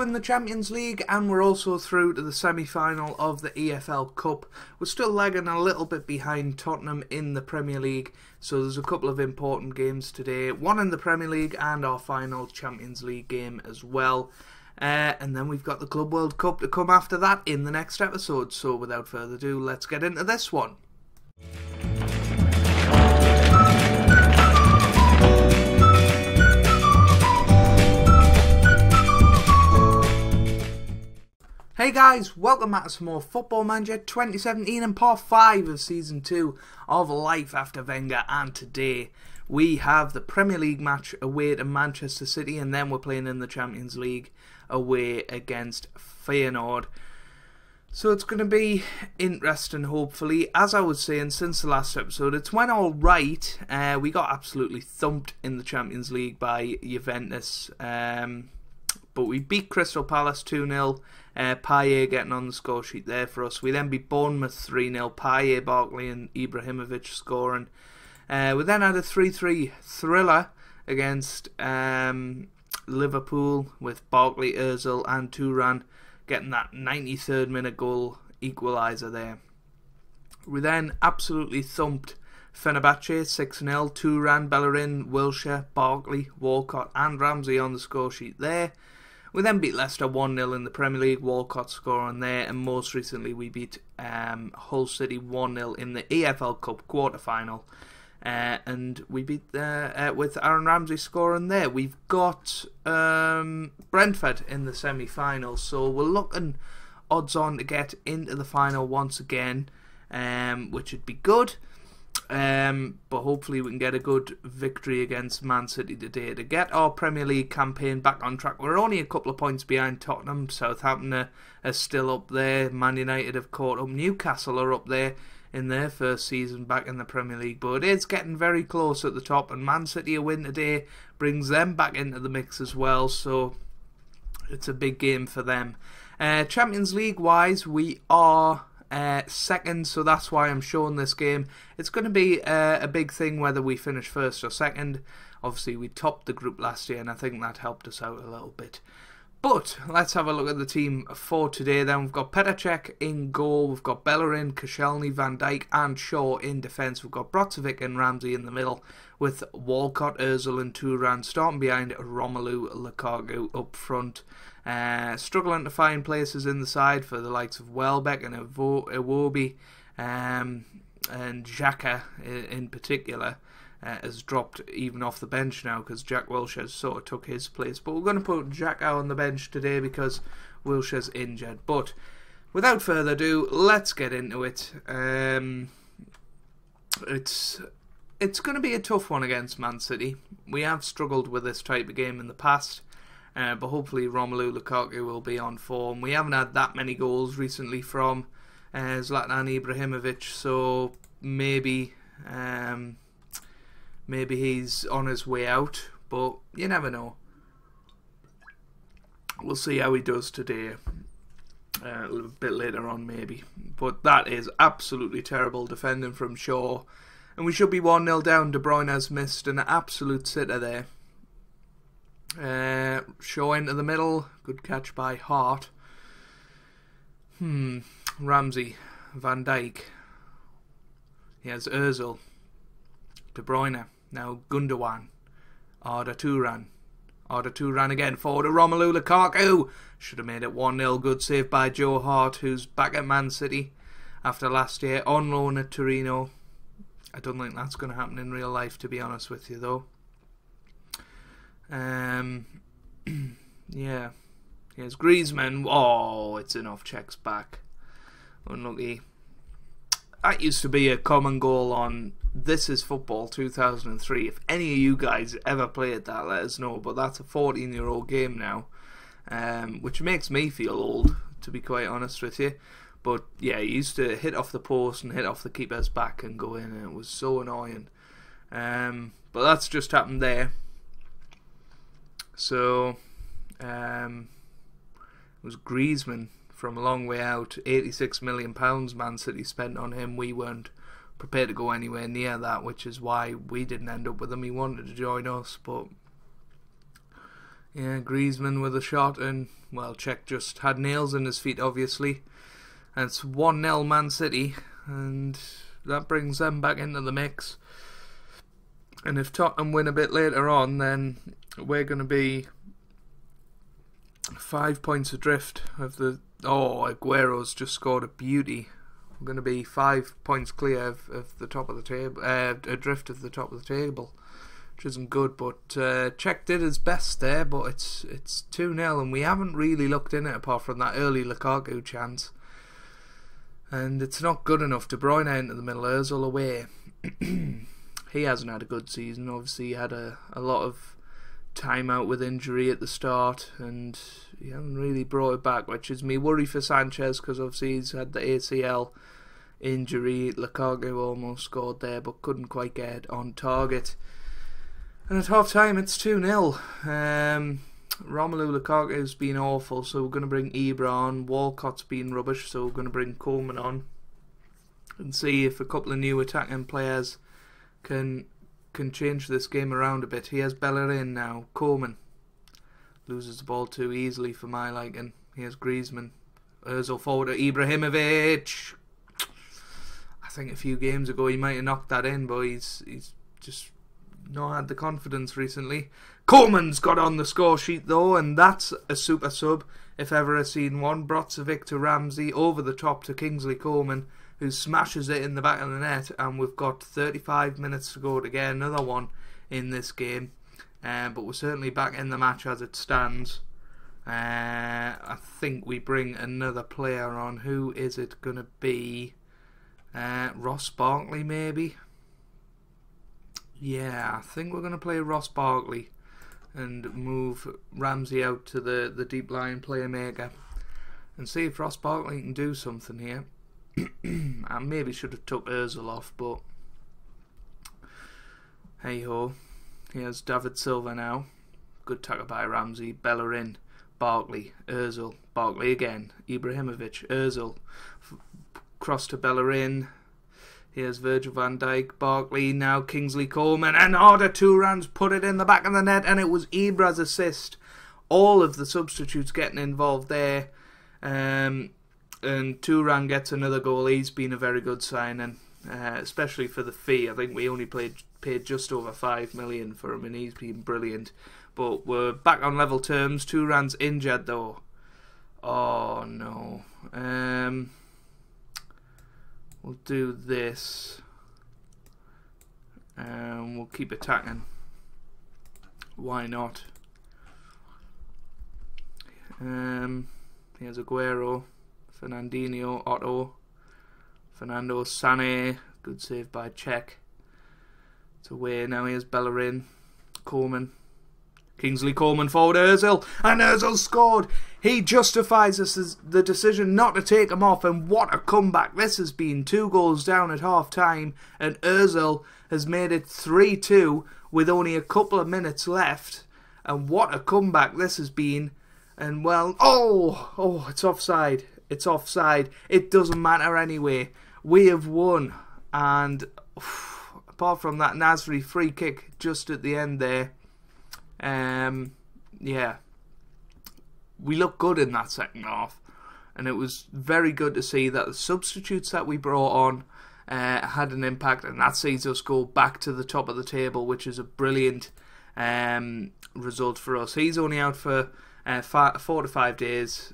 through in the Champions League, and we're also through to the semi-final of the EFL Cup. We're still lagging a little bit behind Tottenham in the Premier League, so there's a couple of important games today. One in the Premier League and our final Champions League game as well. And then we've got the Club World Cup to come after that in the next episode. So without further ado, let's get into this one. Hey guys, welcome back to some more Football Manager 2017 and part 5 of Season 2 of Life After Wenger, and today we have the Premier League match away to Manchester City, and then we're playing in the Champions League away against Feyenoord. So it's going to be interesting, hopefully. As I was saying since the last episode, it's went alright. We got absolutely thumped in the Champions League by Juventus, but we beat Crystal Palace 2-0. Payet getting on the score sheet there for us. We then beat Bournemouth 3-0. Payet, Barkley and Ibrahimovic scoring. We then had a 3-3 thriller against Liverpool with Barkley, Ozil and Thuram getting that 93rd minute goal equaliser there. We then absolutely thumped Fenerbahce 6-0. Thuram, Bellerin, Wilshere, Barkley, Walcott and Ramsey on the score sheet there. We then beat Leicester 1-0 in the Premier League, Walcott scoring there, and most recently we beat Hull City 1-0 in the EFL Cup quarter-final, and we beat with Aaron Ramsey scoring there. We've got Brentford in the semi-final, so we're looking odds on to get into the final once again, which would be good. But hopefully we can get a good victory against Man City today to get our Premier League campaign back on track. We're only a couple of points behind Tottenham. Southampton are still up there. Man United have caught up. Newcastle are up there in their first season back in the Premier League. But it is getting very close at the top, and Man City a win today brings them back into the mix as well. So it's a big game for them. Champions League wise, we are second, so that's why I'm showing this game. It's going to be a big thing whether we finish first or second. Obviously we topped the group last year, and I think that helped us out a little bit. But let's have a look at the team for today then. We've got Petr Cech in goal, we've got Bellerin, Koscielny, Van Dijk and Shaw in defence. We've got Brozovic and Ramsey in the middle, with Walcott, Ozil and Thuram starting behind Romelu Lukaku up front. Struggling to find places in the side for the likes of Welbeck and Iwobi, and Xhaka in particular has dropped even off the bench now because Jack Wilshere sort of took his place. But we're going to put Xhaka on the bench today because Wilshere's injured. But without further ado, let's get into it. It's going to be a tough one against Man City. We have struggled with this type of game in the past. But hopefully Romelu Lukaku will be on form. We haven't had that many goals recently from Zlatan Ibrahimovic, so maybe he's on his way out, but you never know. We'll see how he does today, a little bit later on maybe. But that is absolutely terrible defending from Shaw, and we should be 1-0 down. De Bruyne has missed an absolute sitter there. Shaw into the middle, good catch by Hart. Ramsey, Van Dijk. He has Ozil, De Bruyne, now Gundogan, Arda Turan again, forward to Romelu Lukaku. Should have made it 1-0, good save by Joe Hart, who's back at Man City after last year, on loan at Torino. I don't think that's going to happen in real life, to be honest with you though. Yeah, here's Griezmann. Oh, it's enough. Checks back. Unlucky. That used to be a common goal on This Is Football 2003. If any of you guys ever played that, let us know. But that's a 14-year-old game now, which makes me feel old, to be quite honest with you. But yeah, he used to hit off the post and hit off the keeper's back and go in, and it was so annoying. But that's just happened there. So, it was Griezmann from a long way out. £86 million Man City spent on him. We weren't prepared to go anywhere near that, which is why we didn't end up with him. He wanted to join us, but Yeah, Griezmann with a shot, and, well, Cech just had nails in his feet, obviously. And it's 1-0 Man City, and that brings them back into the mix. And if Tottenham win a bit later on, then we're going to be 5 points adrift of the... Oh, Aguero's just scored a beauty. We're going to be 5 points clear of the top of the table, adrift of the top of the table, which isn't good. But Cech did his best there, but it's 2-0, and we haven't really looked in it apart from that early Lukaku chance. And it's not good enough. De Bruyne into the middle, Ozil away. He hasn't had a good season. Obviously, he had a lot of time out with injury at the start, and he hasn't really brought it back, which is me worry for Sanchez, because obviously he's had the ACL injury. Lukaku almost scored there, but couldn't quite get on target. And at half time, it's 2-0. Romelu Lukaku's been awful, so we're going to bring Ibra on. Walcott's been rubbish, so we're going to bring Coleman on and see if a couple of new attacking players can change this game around a bit. He has Bellerin now. Coleman loses the ball too easily for my liking. Here's Griezmann. Ozil forward to Ibrahimovic. I think a few games ago he might have knocked that in, but he's just not had the confidence recently. Coleman's got on the score sheet though, and that's a super sub if ever I've seen one. Brozovic to Ramsey, over the top to Kingsley Coleman, who smashes it in the back of the net, and we've got 35 minutes to go to get another one in this game. But we're certainly back in the match as it stands. I think we bring another player on. Who is it going to be? Ross Barkley, maybe? Yeah, I think we're going to play Ross Barkley and move Ramsey out to the deep line playmaker and see if Ross Barkley can do something here. I maybe should have took Ozil off, but hey ho. Here's David Silva now. Good tackle by Ramsey. Bellerin, Barkley, Ozil, Barkley again, Ibrahimovic, Ozil, cross to Bellerin. Here's Virgil van Dijk, Barkley, now Kingsley Coleman, and Arda Turan's put it in the back of the net, and it was Ibra's assist. All of the substitutes getting involved there, and Turan gets another goal. He's been a very good signing, especially for the fee. I think we only paid just over 5 million for him, and he's been brilliant. But we're back on level terms. Turan's injured though. Oh no. We'll do this. We'll keep attacking. Why not? Here's Aguero, Fernandinho, Otto, Fernando, Sané. Good save by Cech. It's away now. Here's Bellerin, Coleman, Kingsley Coleman forward, Ozil, and Ozil scored. He justifies the decision not to take him off, and what a comeback this has been. 2 goals down at half time, and Ozil has made it 3-2 with only a couple of minutes left, and what a comeback this has been. And well, oh, it's offside. It's offside. It doesn't matter anyway. We have won, and apart from that Nasri free kick just at the end there, yeah, we looked good in that second half, and it was very good to see that the substitutes that we brought on had an impact, and that sees us go back to the top of the table, which is a brilliant result for us. He's only out for 4 to 5 days,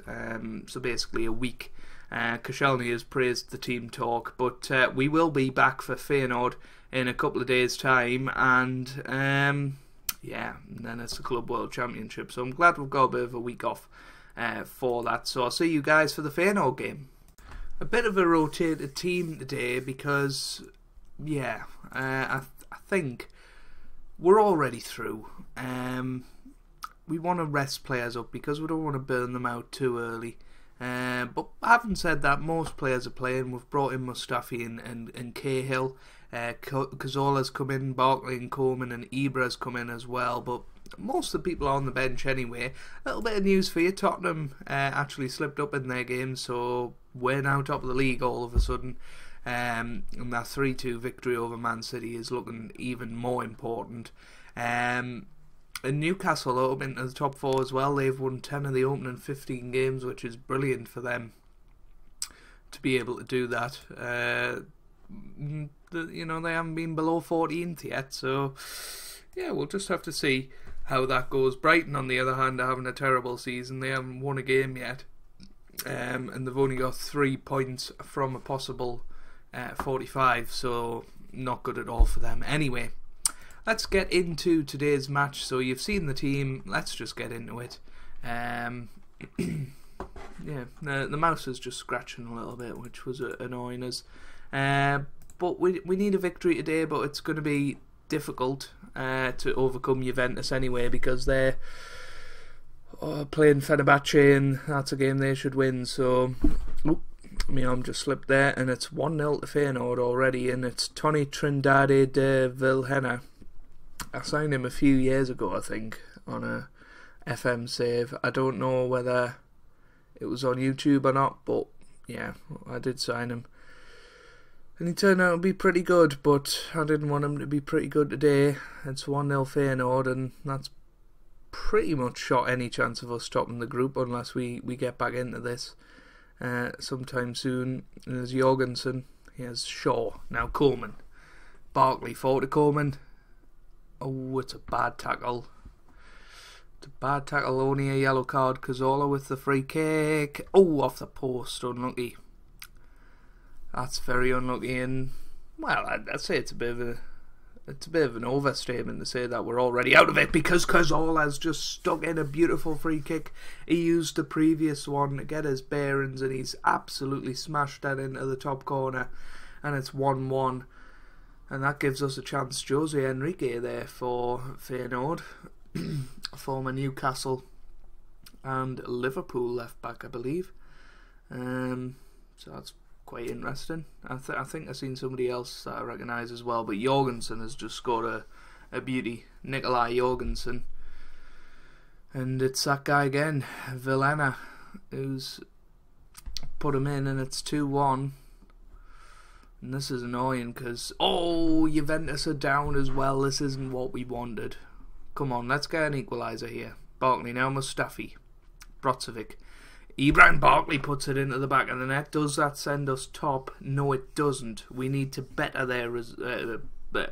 so basically a week. Koscielny has praised the team talk, but we will be back for Feyenoord in a couple of days' time, and yeah, and then it's the Club World Championship, so I'm glad we've got a bit of a week off for that. So I'll see you guys for the Feyenoord game. A bit of a rotated team today because, yeah, I think we're already through. We want to rest players up because we don't want to burn them out too early. But having said that, most players are playing. We've brought in Mustafi and Cahill. Cazorla's come in, Barkley and Coleman, and Ibra's come in as well. But most of the people are on the bench anyway. A little bit of news for you. Tottenham actually slipped up in their game, so we're now top of the league all of a sudden. And that 3-2 victory over Man City is looking even more important. And Newcastle are up into the top 4 as well. They've won 10 of the opening 15 games, which is brilliant for them to be able to do that. They haven't been below 14th yet, so yeah, we'll just have to see how that goes. Brighton, on the other hand, are having a terrible season. They haven't won a game yet, and they've only got 3 points from a possible 45, so not good at all for them. Anyway, let's get into today's match. So you've seen the team, let's just get into it. Yeah, the mouse is just scratching a little bit, which was annoying us. But we need a victory today, but it's going to be difficult to overcome Juventus anyway, because they're playing Fenerbahce, and that's a game they should win. So, my arm just slipped there, and it's 1-0 to Feyenoord already, and it's Tony Trindade de Vilhena. I signed him a few years ago, I think, on a FM save. I don't know whether it was on YouTube or not, but yeah, I did sign him. And he turned out to be pretty good, but I didn't want him to be pretty good today. It's 1-0 Feyenoord, and that's pretty much shot any chance of us topping the group, unless we get back into this sometime soon. And there's Jorgensen, he has Shaw, now Coleman. Barkley forward to Coleman. Oh, it's a bad tackle. It's a bad tackle, only a yellow card. Cazorla with the free kick. Oh, off the post, unlucky. That's very unlucky, and well, I'd say it's a bit of an overstatement to say that we're already out of it, because Cazorla's just stuck in a beautiful free kick. He used the previous one to get his bearings, and he's absolutely smashed that into the top corner, and it's 1-1. And that gives us a chance. Jose Enrique there for Feyenoord, former Newcastle and Liverpool left back, I believe. So that's quite interesting. I think I've seen somebody else that I recognise as well, but Jorgensen has just scored a beauty. Nikolai Jorgensen. And it's that guy again, Vilhena, who's put him in, and it's 2-1. And this is annoying because, Juventus are down as well. This isn't what we wanted. Come on, let's get an equaliser here. Barkley now, Mustafi. Brozovic. Ibrahim Barkley puts it into the back of the net. Does that send us top? No, it doesn't. We need to better their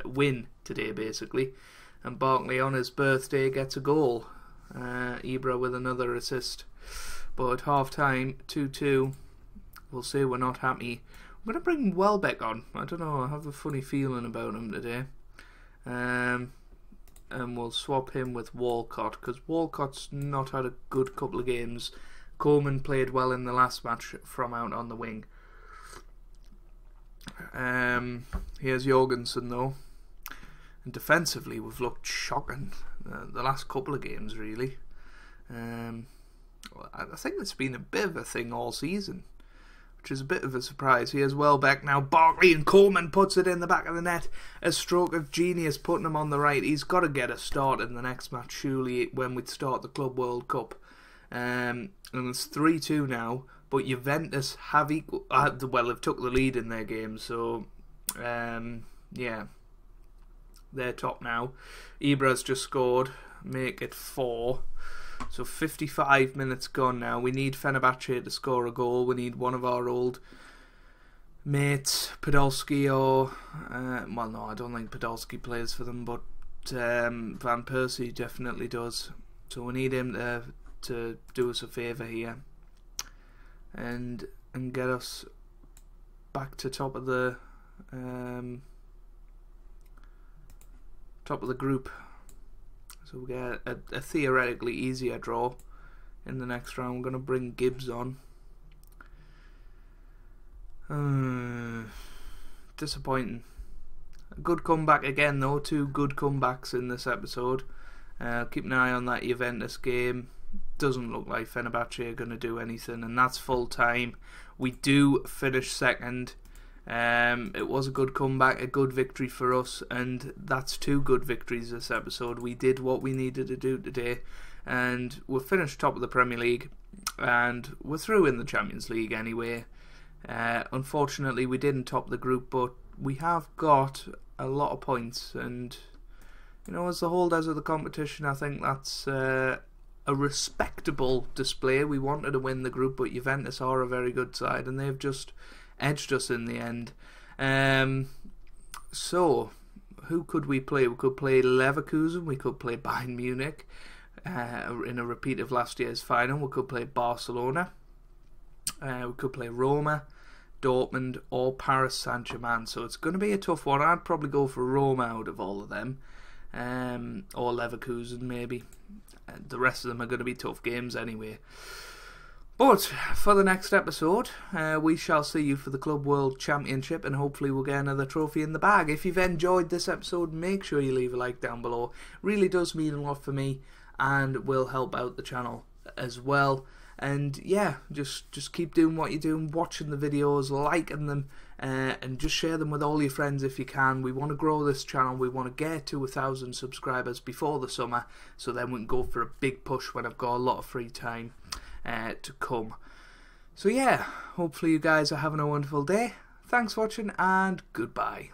win today, basically. And Barkley, on his birthday, gets a goal. Ibra with another assist. But at half-time, 2-2. We'll say we're not happy. I'm going to bring Welbeck on. I don't know, I have a funny feeling about him today. And we'll swap him with Walcott, because Walcott's not had a good couple of games. Coleman played well in the last match from out on the wing. Here's Jorgensen though. And defensively we've looked shocking the last couple of games, really. I think it's been a bit of a thing all season, which is a bit of a surprise. Here's Welbeck now. Barkley, and Coleman puts it in the back of the net. A stroke of genius putting him on the right. He's got to get a start in the next match, surely, when we start the Club World Cup. And it's 3-2 now, but Juventus have they've took the lead in their game, so yeah, they're top now. Ibra's just scored, make it 4. So 55 minutes gone now. We need Fenerbahce to score a goal. We need one of our old mates, Podolski, or well, no, I don't think Podolski plays for them, but Van Persie definitely does. So we need him to do us a favour here and get us back to top of the group. So we get a theoretically easier draw in the next round. We're going to bring Gibbs on. Disappointing. A good comeback again though. 2 good comebacks in this episode. Keep an eye on that Juventus game. Doesn't look like Fenerbahce are going to do anything, and that's full time. We do finish second. It was a good comeback, a good victory for us, and that's 2 good victories this episode. We did what we needed to do today, and we're finished top of the Premier League, and we're through in the Champions League anyway. Unfortunately, we didn't top the group, but we have got a lot of points, and you know, as the holders of the competition, I think that's a respectable display. We wanted to win the group, but Juventus are a very good side, and they've just edged us in the end. So, who could we play? We could play Leverkusen, we could play Bayern Munich in a repeat of last year's final. We could play Barcelona, we could play Roma, Dortmund, or Paris Saint-Germain. So it's going to be a tough one. I'd probably go for Roma out of all of them, or Leverkusen maybe. The rest of them are going to be tough games anyway. But for the next episode, we shall see you for the Club World Championship, and hopefully we'll get another trophy in the bag. If you've enjoyed this episode, make sure you leave a like down below. It really does mean a lot for me, and will help out the channel as well. And yeah, just keep doing what you're doing, watching the videos, liking them, and just share them with all your friends if you can. We want to grow this channel. We want to get to 1,000 subscribers before the summer, so then we can go for a big push when I've got a lot of free time to come. So yeah, hopefully you guys are having a wonderful day. Thanks for watching, and goodbye.